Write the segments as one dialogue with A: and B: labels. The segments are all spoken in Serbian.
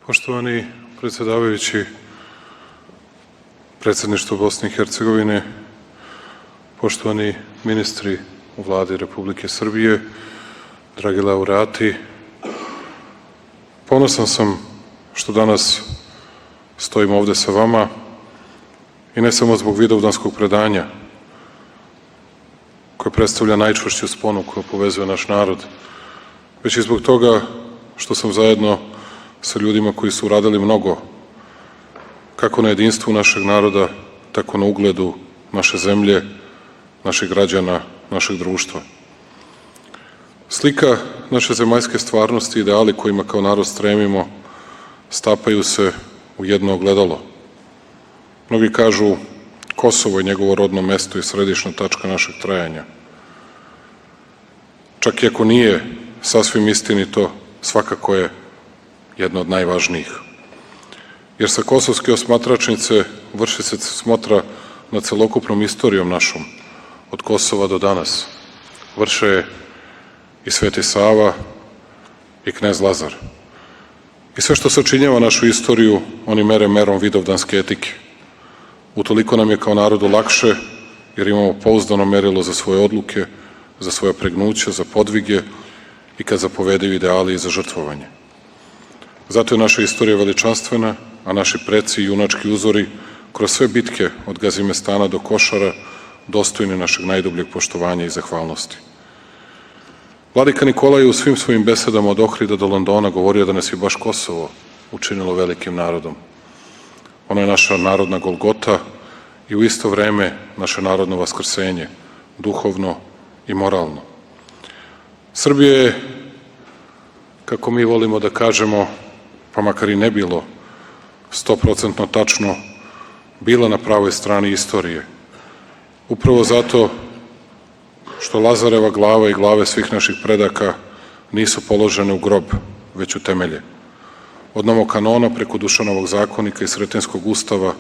A: Poštovani predsedavajući Predsedništva Bosne i Hercegovine, poštovani ministri u Vladi Republike Srbije, dragi laureati, ponosan sam što danas stojim ovde sa vama i ne samo zbog vidovdanskog predanja koje predstavlja najčvršću sponu koja povezuje naš narod, već i zbog toga što sam zajedno sa ljudima koji su uradili mnogo kako na jedinstvu našeg naroda, tako na ugledu naše zemlje, naših građana, našeg društva. Slika naše zemaljske stvarnosti i ideali kojima kao narod stremimo stapaju se u jedno ogledalo. Mnogi kažu Kosovo je njegovo rodno mesto i središna tačka našeg trajanja. Čak i ako nije sasvim istinito, svakako je jedno od najvažnijih. Jer sa kosovske osmatračnice vrši se smotra nad celokupnom istorijom našom, od Kosova do danas. Vrše je i Sveti Sava i knez Lazar. I sve što sačinjava našu istoriju, oni mere merom vidovdanske etike. Utoliko nam je kao narodu lakše, jer imamo pouzdano merilo za svoje odluke, za svoja pregnuća, za podvige i kad zapovedaju ideali i za žrtvovanje. Zato je naša istorija veličanstvena, a naši preci i junački uzori kroz sve bitke od Gazimestana do Košara dostojni našeg najdubljeg poštovanja i zahvalnosti. Vladika Nikolaj je u svim svojim besedama od Ohrida do Londona govorio da nas je baš Kosovo učinilo velikim narodom. Ono je naša narodna Golgota i u isto vreme naše narodno vaskrsenje, duhovno i moralno. Srbija je, kako mi volimo da kažemo, pa makar i ne bilo 100% tačno, bila na pravoj strani istorije. Upravo zato što Lazareva glava i glave svih naših predaka nisu položene u grob, već u temelje. Od Novog kanona preko Dušanovog zakonika i Sretenskog ustava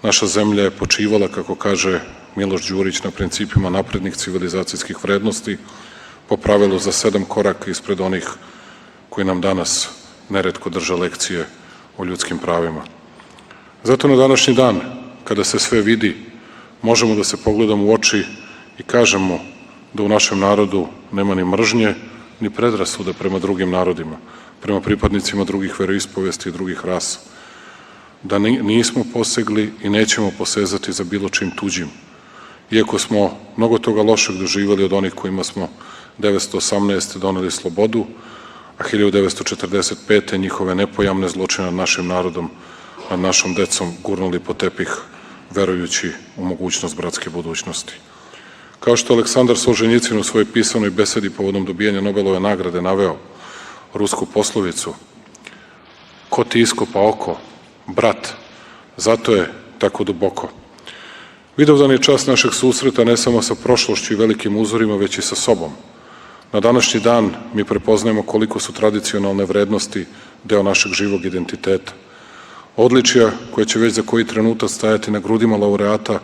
A: naša zemlja je počivala, kako kaže Miloš Đurić, na principima naprednih civilizacijskih vrednosti, po pravilu za 7 koraka ispred onih koji nam danas neretko drže lekcije o ljudskim pravima. Zato na današnji dan, kada se sve vidi, možemo da se pogledamo u oči i kažemo da u našem narodu nema ni mržnje, ni predrasuda prema drugim narodima, prema pripadnicima drugih veroispovesti i drugih rasa. Da nismo posegli i nećemo posezati za bilo čim tuđim, iako smo mnogo toga lošeg doživeli od onih kojima smo 1918. doneli slobodu, a 1945. njihove nepojamne zločine nad našim narodom, nad našom decom gurnuli po tepih, verujući u mogućnost bratske budućnosti. Kao što Aleksandar Solženjicin u svojoj pisanoj besedi povodom dobijanja Nobelove nagrade naveo rusku poslovicu: ko ti iskopa oko, brat, zato je tako duboko. Vidovdan je čast našeg susreta ne samo sa prošlošću i velikim uzorima, već i sa sobom. Na današnji dan mi prepoznajemo koliko su tradicionalne vrednosti deo našeg živog identiteta. Odličja koje će već za koji trenutak stajati na grudima laureata